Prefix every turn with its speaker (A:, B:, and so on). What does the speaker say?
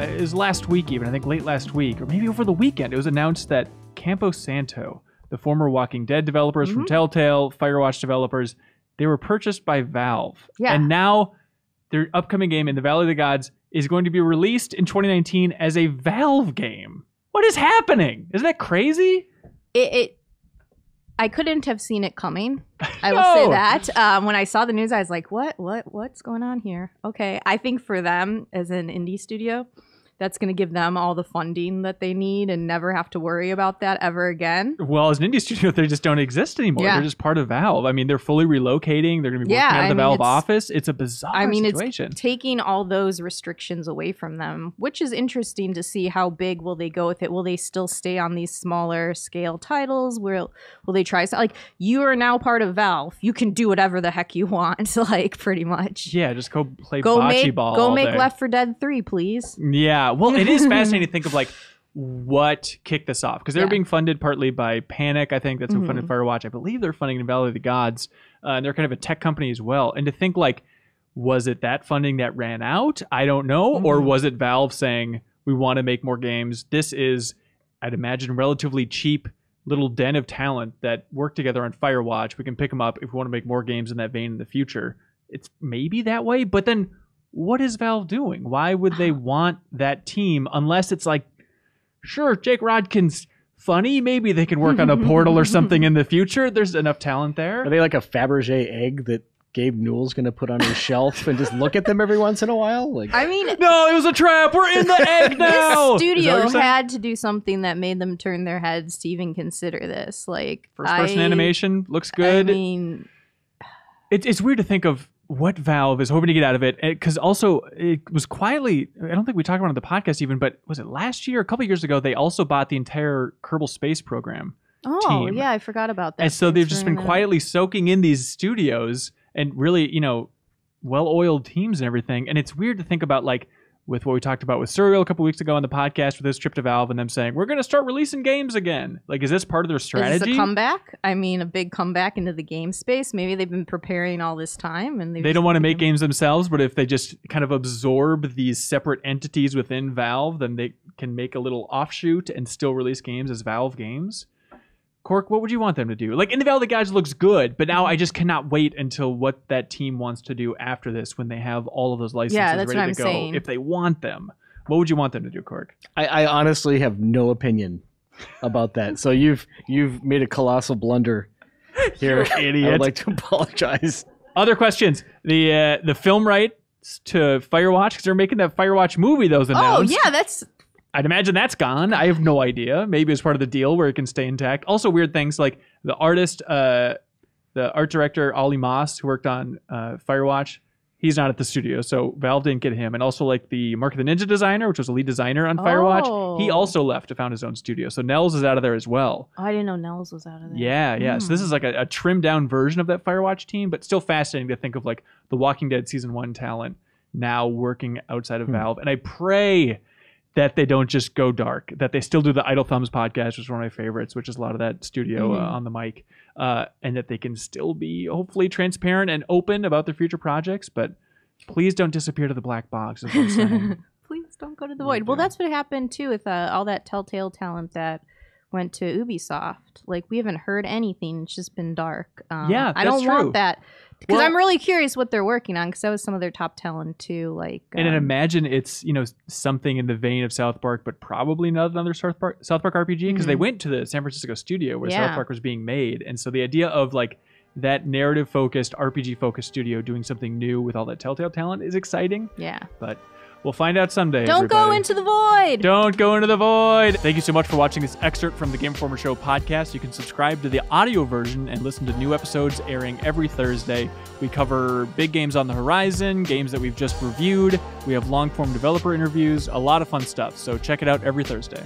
A: it was last week even, I think late last week, or maybe over the weekend, it was announced that Campo Santo, the former Walking Dead developers from Telltale, Firewatch developers, they were purchased by Valve.
B: Yeah.
A: And now their upcoming game, In the Valley of the Gods, is going to be released in 2019 as a Valve game. What is happening? Isn't that crazy?
B: I couldn't have seen it coming. I will say that. When I saw the news, I was like, what's going on here? Okay. I think for them as an indie studio, that's going to give them all the funding that they need and never have to worry about that ever again.
A: Well, as an indie studio, they just don't exist anymore.
B: Yeah.
A: They're just part of Valve. I mean, they're fully relocating. They're going to be working out of the Valve office. It's a bizarre situation.
B: It's taking all those restrictions away from them, which is interesting to see how big will they go with it. Will they still stay on these smaller scale titles? Will they try? Like, you are now part of Valve. You can do whatever the heck you want, like, pretty much.
A: Yeah, just go play bocce ball
B: Go
A: all
B: make
A: day.
B: Left 4 Dead 3, please.
A: Yeah, well, it is fascinating to think of, like, what kicked this off. Because they're being funded partly by Panic, I think. That's who funded Firewatch. I believe they're funding In Valley of the Gods. And they're kind of a tech company as well. And to think, like, was it that funding that ran out? I don't know. Or was it Valve saying, we want to make more games? This is, I'd imagine, relatively cheap little den of talent that work together on Firewatch. We can pick them up if we want to make more games in that vein in the future. It's maybe that way. But then what is Valve doing? Why would they want that team unless it's like, sure, Jake Rodkin's funny. Maybe they can work on a Portal or something in the future. There's enough talent there.
C: Are they like a Fabergé egg that Gabe Newell's going to put on his shelf and just look at them every once in a while? Like,
B: I mean,
A: no, it was a trap. We're in the egg now.
B: This studio had to do something that made them turn their heads to even consider this. Like,
A: first-person animation looks good.
B: I mean,
A: it's weird to think of what Valve is hoping to get out of it, because also it was quietly, I don't think we talked about it on the podcast even, but was it last year, a couple of years ago, they also bought the entire Kerbal Space Program team.
B: Yeah, I forgot about that.
A: And so they've just been quietly soaking in these studios and really, well-oiled teams and everything. And it's weird to think about, like, with what we talked about with Serial a couple weeks ago on the podcast with this trip to Valve and them saying, we're going to start releasing games again. Like, is this part of their strategy?
B: Is this a comeback? I mean, a big comeback into the game space. Maybe they've been preparing all this time. And
A: they don't want to make games themselves, but if they just kind of absorb these separate entities within Valve, then they can make a little offshoot and still release games as Valve games. Cork, what would you want them to do? Like, In the Valley of the Gods looks good, but now I just cannot wait until what that team wants to do after this when they have all of those licenses ready to go. Saying. If they want them, what would you want them to do, Cork?
C: I honestly have no opinion about that. So you've made a colossal blunder here.
A: Idiot.
C: I would like to apologize.
A: Other questions. The film rights to Firewatch, because they're making that Firewatch movie that was announced.
B: Oh, yeah,
A: I'd imagine that's gone. I have no idea. Maybe it's part of the deal where it can stay intact. Also weird things like the artist, the art director, Ollie Moss, who worked on Firewatch, he's not at the studio, so Valve didn't get him. And also like the Mark of the Ninja designer, which was a lead designer on Firewatch, he also left to found his own studio. So Nels is out of there as well.
B: Oh, I didn't know Nels was out of there.
A: Yeah. So this is like a trimmed down version of that Firewatch team, but still fascinating to think of like the Walking Dead Season 1 talent now working outside of Valve. And I pray that they don't just go dark, that they still do the Idle Thumbs podcast, which is one of my favorites, which is a lot of that studio on the mic, and that they can still be hopefully transparent and open about their future projects, but please don't disappear to the black box, is what I'm saying.
B: Please don't go to the void. Well, that's what happened, too, with all that Telltale talent that went to Ubisoft. Like, we haven't heard anything. It's just been dark.
A: Yeah, that's
B: I don't
A: true.
B: want that. Because I'm really curious what they're working on, because that was some of their top talent, too. Like,
A: and I imagine it's, something in the vein of South Park, but probably not another South Park RPG, because they went to the San Francisco studio where South Park was being made. And so the idea of, like, that narrative-focused, RPG-focused studio doing something new with all that Telltale talent is exciting.
B: Yeah.
A: But we'll find out someday.
B: Don't go into the void!
A: Don't go into the void! Thank you so much for watching this excerpt from the Game Informer Show podcast. You can subscribe to the audio version and listen to new episodes airing every Thursday. We cover big games on the horizon, games that we've just reviewed. We have long-form developer interviews, a lot of fun stuff. So check it out every Thursday.